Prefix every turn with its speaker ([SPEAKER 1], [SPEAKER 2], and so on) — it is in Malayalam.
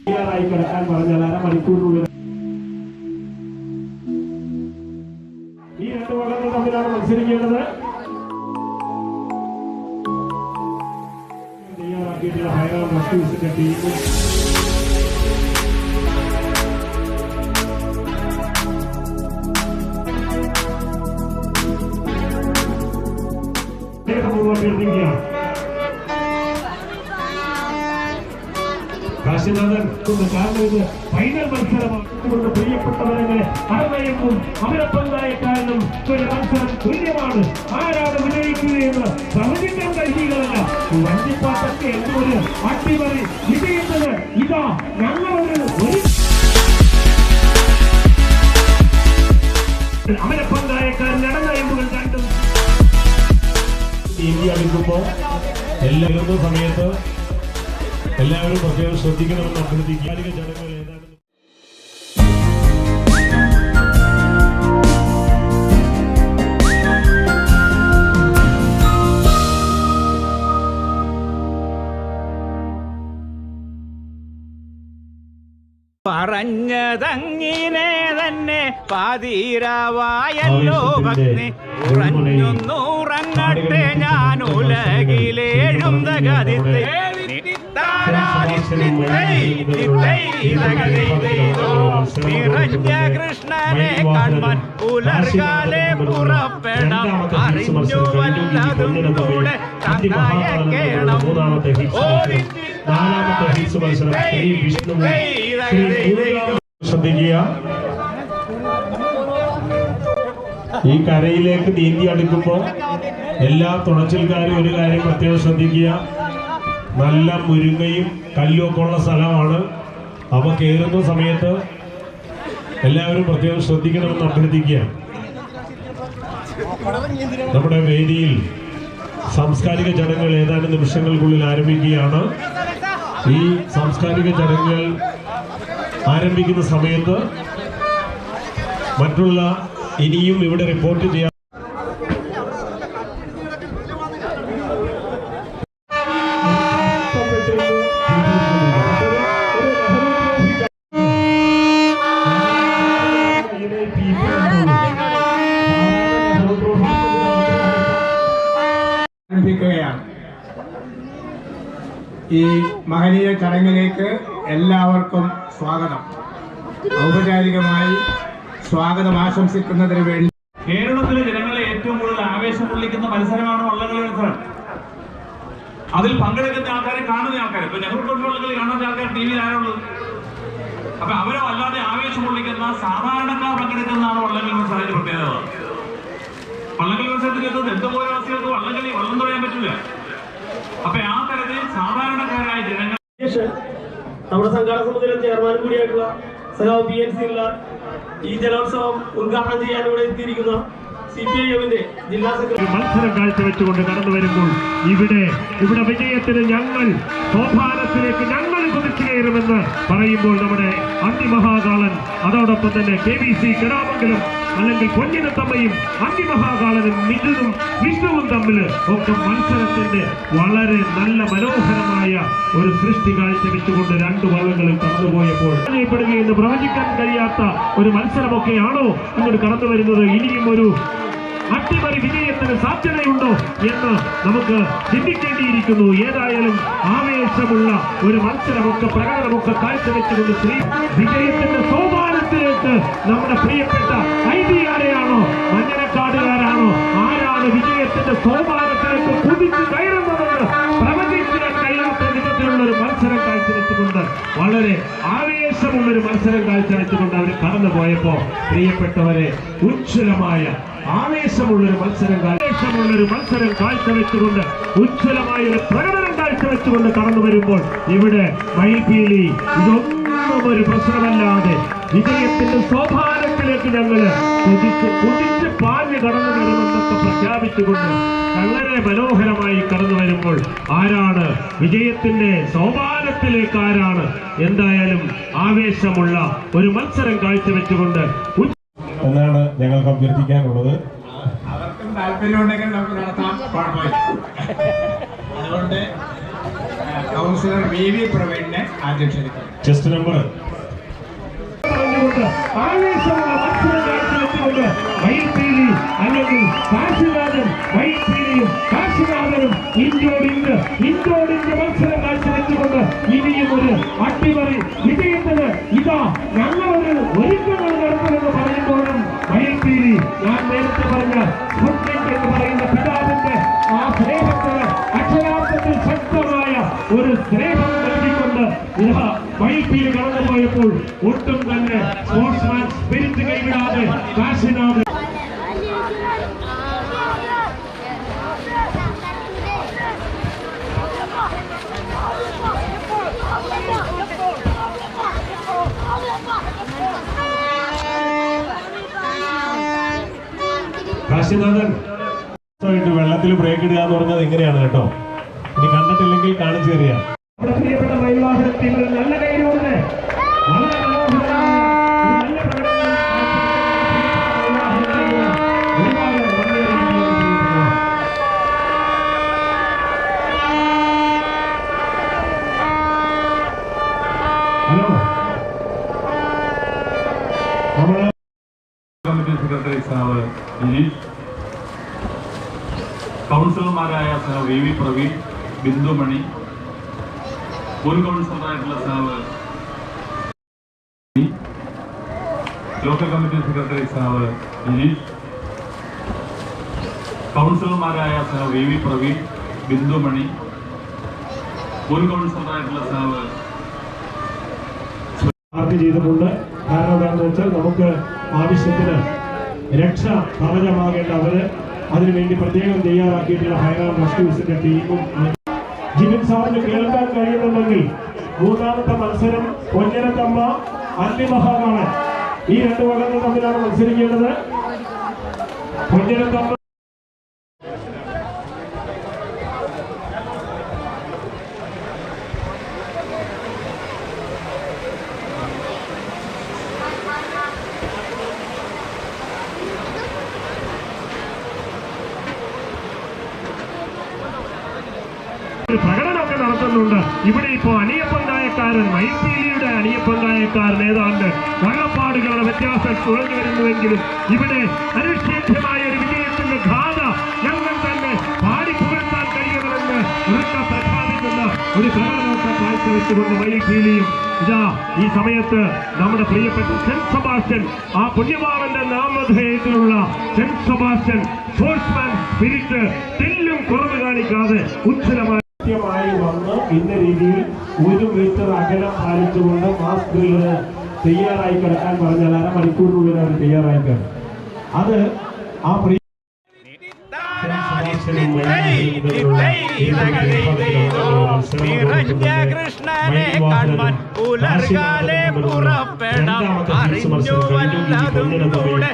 [SPEAKER 1] കിടക്കാൻ പറഞ്ഞാൽ അരമണിക്കൂറിനുള്ളിൽ ഈ രണ്ട് വള്ളങ്ങൾ തമ്മിലാണ് മത്സരിക്കേണ്ടത്. തയ്യാറാക്കിയിട്ടുള്ള ഹൈറാം റസ്റ്റീസിന്റെ ടീമും കാരണം ഇത് ഫൈനൽ മത്സരമാണ്. പ്രിയപ്പെട്ടവരങ്ങനെ അറവയമ്പും അമരപ്പന്തായക്കാരനും ഒരു മത്സരം തുല്യമാണ്. ആരാണ് വിജയിക്കുകയെന്ന് പ്രവചിക്കാൻ കഴിയുകയല്ല. വഞ്ചിപ്പാട്ടൊക്കെ എന്തൊരു അട്ടിമറി വിജയിച്ചത് ഇതാ ഞങ്ങളൊരു അമരപ്പന്തായക്കാരൻ അടവയമ്പുകൾ രണ്ടും ഇന്ത്യ അടുക്കുമ്പോൾ എല്ലാവരും സമയത്ത് എല്ലാവരും പ്രത്യേകം ശ്രദ്ധിക്കണമെന്ന് അഭ്യർത്ഥിക്കുക. ചടങ്ങുകൾ ഏതാണെന്ന്
[SPEAKER 2] പറഞ്ഞതങ്ങിനെ തന്നെ പാതിരാവായല്ലോ ഭക്തി ഉറങ്ങട്ടെ ഞാൻ ഉലകിലേഴും തകതിത്തെ നിറഞ്ഞ കൃഷ്ണനെ കൺമൻ പുലർകാലെ പുറപ്പെടാം അറിഞ്ഞു വല്ലതും കൂടെ തന്നയക്കേണം.
[SPEAKER 1] ശ്രദ്ധിക്കുക, ഈ കരയിലേക്ക് നീന്തി അടുക്കുമ്പോൾ എല്ലാ തുണച്ചിൽക്കാരും ഒരു കാര്യം പ്രത്യേകം ശ്രദ്ധിക്കുക. നല്ല മുരുങ്ങയും കല്ലും ഒക്കെ ഉള്ള സ്ഥലമാണ്. അവ കയറുന്ന സമയത്ത് എല്ലാവരും പ്രത്യേകം ശ്രദ്ധിക്കണമെന്ന് അഭ്യർത്ഥിക്കുക. നമ്മുടെ വേദിയിൽ സാംസ്കാരിക ചടങ്ങുകൾ ഏതാനും നിമിഷങ്ങൾക്കുള്ളിൽ ആരംഭിക്കുകയാണ്. ഈ സാംസ്കാരിക ചടങ്ങുകൾ ആരംഭിക്കുന്ന സമയത്ത് മറ്റുള്ള ഇനിയും ഇവിടെ റിപ്പോർട്ട് ചെയ്യാൻ
[SPEAKER 3] ഈ മഹനീയ ചടങ്ങിലേക്ക് എല്ലാവർക്കും സ്വാഗതം. ഔപചാരികമായി സ്വാഗതം ആശംസിക്കുന്നതിന് വേണ്ടി
[SPEAKER 4] കേരളത്തിലെ ജനങ്ങളെ ഏറ്റവും കൂടുതൽ ആവേശം കൊള്ളിക്കുന്ന മത്സരമാണ് വള്ളംകളി മത്സരം. അതിൽ പങ്കെടുക്കുന്ന ആൾക്കാരെ, കാണുന്ന ആൾക്കാർ, ഇപ്പൊ നെഹ്റു ട്രോഫി വള്ളംകളി കാണുന്ന ആൾക്കാർ ടി വിയിൽ ആരുള്ളത്? അപ്പൊ അവരോ അല്ലാതെ ആവേശം കൊള്ളിക്കുന്ന സാധാരണക്കാർ പങ്കെടുക്കുന്നതാണ് വള്ളംകളി മത്സരത്തിന്റെ പ്രത്യേകത. വള്ളംകളി മത്സരത്തിൽ എന്തുപോലെ അവസ്ഥകൾക്ക് വള്ളം തുഴയാൻ പറ്റില്ല. അപ്പൊ ആ തരത്തിൽ സാധാരണക്കാരായ ജനങ്ങൾ
[SPEAKER 5] നമ്മുടെ സംഘാടക സമിതിയിലെ ചെയർമാൻ കൂടിയായിട്ടുള്ള സഖാവ് PNC ഈ ജലോത്സവം ഉദ്ഘാടനം ചെയ്യാൻ ഇവിടെ എത്തിയിരിക്കുന്ന CPIM-ന്റെ ജില്ലാ സെക്രട്ടറി
[SPEAKER 1] മത്സരം കാഴ്ചവെച്ചുകൊണ്ട് കടന്നു വരുമ്പോൾ ഇവിടെ വിജയത്തിന് ഞങ്ങൾ സോപാനത്തിലേക്ക് ഞങ്ങൾ കുതിച്ചു കയറുമെന്ന് പറയുമ്പോൾ നമ്മുടെ അന്തിമഹാകാളൻ, അതോടൊപ്പം തന്നെ KVC കിടാമംഗലം അല്ലെങ്കിൽ പൊന്നിനത്തമ്മയും അന്തിമഹാകാളനും മിഥുനും വിഷ്ണുവും തമ്മിൽ ഒക്കെ മത്സരത്തിന്റെ വളരെ നല്ല മനോഹരമായ ഒരു സൃഷ്ടി കാഴ്ചവെച്ചുകൊണ്ട് രണ്ട് വള്ളങ്ങളിൽ കടന്നുപോയപ്പോൾ ചെയ്യപ്പെടുകയെന്ന് പ്രവചിക്കാൻ കഴിയാത്ത ഒരു മത്സരമൊക്കെയാണോ ഇങ്ങോട്ട് കടന്നു വരുന്നത്? ഇനിയും ഒരു അട്ടിമറി വിജയത്തിന് സാധ്യതയുണ്ടോ എന്ന് നമുക്ക് ചിന്തിക്കേണ്ടിയിരിക്കുന്നു. ഏതായാലും ആവേശമുള്ള ഒരു മത്സരമൊക്കെ പ്രകടനമൊക്കെ കാഴ്ചവെച്ചുകൊണ്ട് വിജയത്തിന്റെ സോപാനത്തിലേക്ക് നമ്മുടെ പ്രിയപ്പെട്ട ഐതിയാരെയാണോ മഞ്ഞനക്കാടുകാരാണോ ആരാണ് വിജയത്തിന്റെ സോപാനത്തിലേക്ക് കുതിച്ചു കയറുന്നതെന്ന് പ്രവചിക്കാൻ കഴിയാത്ത വിധത്തിലുള്ള ഒരു മത്സരം കാഴ്ചവെച്ചുകൊണ്ട് വളരെ ആവേശമുള്ളൊരു മത്സരം കാഴ്ചവെച്ചുകൊണ്ട് അവർ കടന്നു പോയപ്പോ പ്രിയപ്പെട്ടവരെ ഉജ്ജ്വലമായ ആവേശമുള്ളൊരു മത്സരം കാഴ്ചവെച്ചുകൊണ്ട് ഉജ്ജ്വലമായ ഒരു പ്രകടനം കാഴ്ചവെച്ചുകൊണ്ട് കടന്നു വരുമ്പോൾ ഇവിടെ മയിൽപീലി ഇതൊന്നും ഒരു പ്രശ്നമല്ലാതെ വിജയത്തിന്റെ സോപാനത്തിലേക്ക് ഞങ്ങള് കുതിച്ച് പാഞ്ഞ് കടന്നു വരുമെന്നൊക്കെ പ്രഖ്യാപിച്ചുകൊണ്ട് വളരെ മനോഹരമായി കടന്നു വരുമ്പോൾ ആരാണ് വിജയത്തിന്റെ സോപാനത്തിലേക്ക് ആരാണ്? എന്തായാലും ആവേശമുള്ള ഒരു മത്സരം കാഴ്ചവെച്ചുകൊണ്ട് എന്നാണ് ഞങ്ങൾക്ക് അഭ്യർത്ഥിക്കാനുള്ളത്.
[SPEAKER 3] അവർക്കും താല്പര്യമുണ്ടെങ്കിൽ നമുക്ക് നടത്താം, കുഴപ്പമില്ല. അതുകൊണ്ട് കൗൺസിലർ VV പ്രവീണിനെ ആദ്യം ക്ഷണിക്കുന്നു.
[SPEAKER 1] ചെസ്റ്റ് നമ്പർ ആവേശമുള്ള മത്സരം കാഴ്ചവെച്ചുകൊണ്ട് മയിൽപീലി അല്ലെങ്കിൽ കാശിനാഥൻ മയിൽപീലിയും കാശിനാഥനും ഇഞ്ചോടിഞ്ച് മത്സരം കാഴ്ചവെച്ചുകൊണ്ട് ഇനിയും ഒരു അട്ടിമറി വിജയത്തിന് ഇതാ ഞങ്ങളൊരു ഒരുക്കങ്ങൾ നടത്തുമെന്ന് പറയുമ്പോഴും മയിൽപീലി ഞാൻ നേരത്തെ പറഞ്ഞ സ്പുട്നിക് എന്ന് പറയുന്ന പിതാവിന്റെ ആ സ്നേഹത്തിന് അക്ഷരാർത്ഥത്തിൽ ശക്തമായ ഒരു സ്നേഹം നൽകിക്കൊണ്ട് ഇതാ മയിൽപീലി കടന്നുപോയപ്പോൾ ഒട്ടും തന്നെ സ്പോർട്സ്മാൻ സ്പിരിറ്റ് കൈവിടാതെ കാശിനാഥ് കാശിനാഥൻ വെള്ളത്തിൽ ബ്രേക്ക് ഇടുക എന്ന് പറഞ്ഞത് എങ്ങനെയാണ് കേട്ടോ. ഇനി കണ്ടിട്ടില്ലെങ്കിൽ കാണിച്ചു തരിക. നമ്മുടെ പ്രിയപ്പെട്ട മയിൽവാഹന ടീമിൽ നല്ല കൈയിലൂടെ വളരെ ഹലോ നമ്മള്
[SPEAKER 4] കമ്മിറ്റി സെക്രട്ടറി സാവ് ജിനീഷ്, കൗൺസിലർമാരായ സാവ് VV പ്രവീൺ, ബിന്ദുമണി, മുൻ കൗൺസിലറായിട്ടുള്ള സാവ് ലോക്കൽ കമ്മിറ്റി സെക്രട്ടറി സാവ് ജിനീഷ്, കൗൺസിലർമാരായ സാവ് VV പ്രവീൺ, ബിന്ദുമണി, മുൻ കൗൺസിലറായിട്ടുള്ള സാവ്
[SPEAKER 1] ചെയ്തിട്ടുണ്ട്. കാരണം എന്താണെന്ന് വെച്ചാൽ നമുക്ക് ആവശ്യത്തിന് രക്ഷ കവചമാകേണ്ട അവര് അതിനുവേണ്ടി പ്രത്യേകം തയ്യാറാക്കിയിട്ടുള്ള ഫയർ ആൻഡ് റെസ്ക്യൂസിന്റെ ടീമും ജിമിൻ സാറിന് കേൾക്കാൻ കഴിയുന്നുണ്ടെങ്കിൽ മൂന്നാമത്തെ മത്സരം പൊന്നനത്തമ്മ അല്ലിമഹാനാണ്. ഈ രണ്ട് വള്ളങ്ങൾ തമ്മിലാണ് മത്സരിക്കേണ്ടത്. പൊന്നനത്തമ്മ പ്രകടനമൊക്കെ നടത്തുന്നുണ്ട്. ഇവിടെ ഇപ്പോ അണിയപ്പങ്കായക്കാരൻ മയിൽപീലിയുടെ അണിയപ്പങ്കായക്കാരൻ ഏതാണ്ട് വള്ളപ്പാടുകളുടെ വ്യത്യാസം തുറന്നു വരുന്നുവെങ്കിലും ഇവിടെ അനുഷ്ഠേദ്യമായ ഒരു വിജയത്തിന്റെ ഗാഥ ഞങ്ങൾ തന്നെ പാടിപ്പുകഴ്ത്താൻ കഴിയുമെന്ന് ഉറക്കെ പ്രഖ്യാപിക്കുന്ന ഒരു പ്രകടനമൊക്കെ കാഴ്ചവെച്ചുകൊണ്ട് മയിൽപീലിയും ഇതാ ഈ സമയത്ത് നമ്മുടെ പ്രിയപ്പെട്ട സെന്റ് സെബാസ്റ്റ്യൻ, ആ പുണ്യവാളന്റെ നാമധേയത്തിലുള്ള സെന്റ് സെബാസ്റ്റ്യൻ സ്പോർട്സ്മാൻ സ്പിരിറ്റ് തെല്ലും കുറവ് കാണിക്കാതെ ഉജ്ജ്വലമായി വന്ന് ഇന്ന രീതിയിൽ 1 മീറ്റർ അകലം പാലിച്ചുകൊണ്ട് മാസ് ഡ്രില്ലിന് തയ്യാറായി കിടക്കാൻ പറഞ്ഞാൽ അരമണിക്കൂറിനുള്ളിൽ അവർ തയ്യാറായി കിടക്കും. അത് ആ
[SPEAKER 2] കൃഷ്ണനെ കാൺമാൻ പുലർകാലെ പുറപ്പെടാം അറിഞ്ഞു വല്ലതും കൂടെ